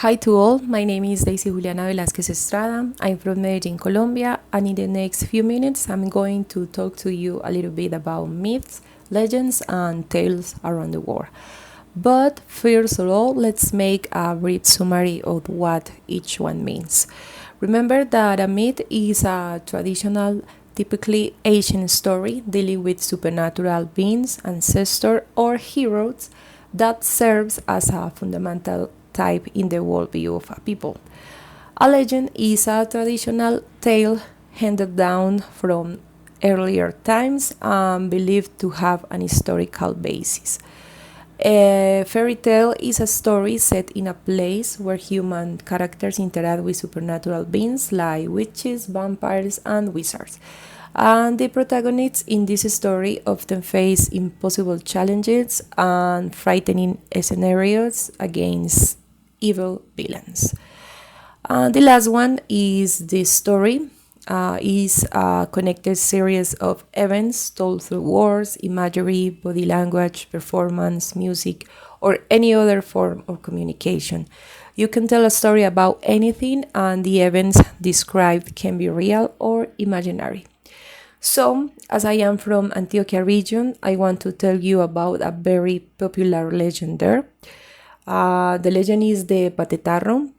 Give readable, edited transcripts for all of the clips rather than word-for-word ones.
Hi to all, my name is Daisy Juliana Velázquez Estrada. I'm from Medellin, Colombia, and in the next few minutes I'm going to talk to you a little bit about myths, legends, and tales around the world. But first of all, let's make a brief summary of what each one means. Remember that a myth is a traditional, typically Asian story dealing with supernatural beings, ancestors, or heroes that serves as a fundamental type in the worldview of a people. A legend is a traditional tale handed down from earlier times and believed to have an historical basis. A fairy tale is a story set in a place where human characters interact with supernatural beings like witches, vampires, and wizards. And the protagonists in this story often face impossible challenges and frightening scenarios against evil villains. The last one is the story. Is a connected series of events told through words, imagery, body language, performance, music, or any other form of communication. You can tell a story about anything, and the events described can be real or imaginary. So, as I am from Antioquia region, I want to tell you about a very popular legend there. The legend is the Patetarro.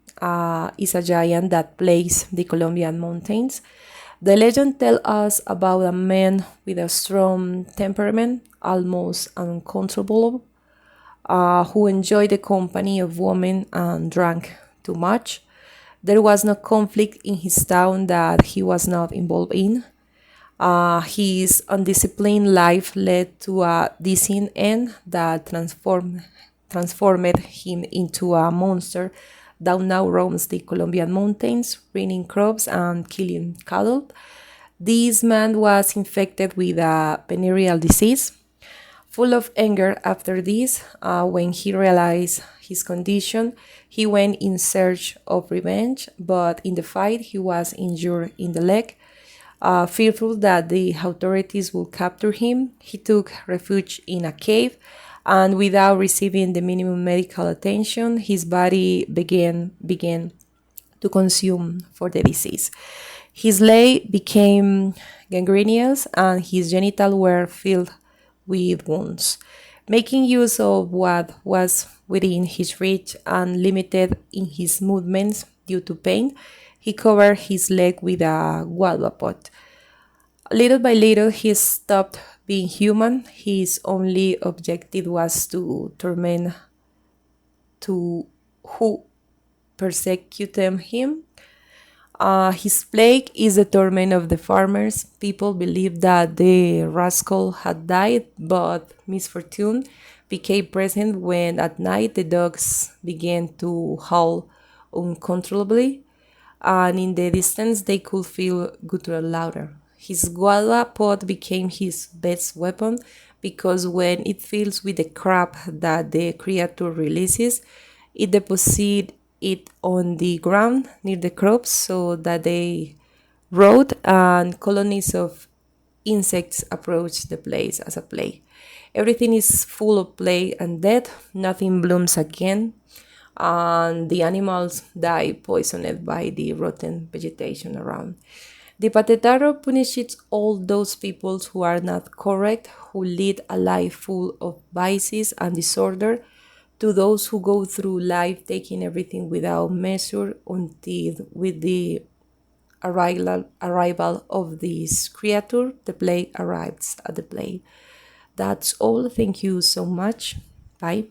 Is a giant that plagues the Colombian mountains. The legend tells us about a man with a strong temperament, almost uncontrollable, who enjoyed the company of women and drank too much. There was no conflict in his town that he was not involved in. His undisciplined life led to a dizzying end that transformed him into a monster that now roams the Colombian mountains, raining crops and killing cattle. This man was infected with a venereal disease. Full of anger after this, when he realized his condition, he went in search of revenge, but in the fight, he was injured in the leg. Fearful that the authorities would capture him, he took refuge in a cave, and without receiving the minimum medical attention, his body began to consume for the disease. His leg became gangrenous, and his genitals were filled with wounds. Making use of what was within his reach and limited in his movements due to pain, he covered his leg with a guava pot. Little by little, he stopped being human. His only objective was to torment to who persecuted him. His plague is the torment of the farmers. People believe that the rascal had died, but misfortune became present when at night the dogs began to howl uncontrollably, and in the distance they could feel guttural louder. His guava pot became his best weapon because when it fills with the crap that the creature releases, it deposits it on the ground near the crops so that they rot and colonies of insects approach the place as a play. Everything is full of play and death, nothing blooms again, and the animals die poisoned by the rotten vegetation around. The Patetarro punishes all those people who are not correct, who lead a life full of vices and disorder, to those who go through life taking everything without measure until with the arrival of this creature, the plague arrives at the plague. That's all. Thank you so much. Bye.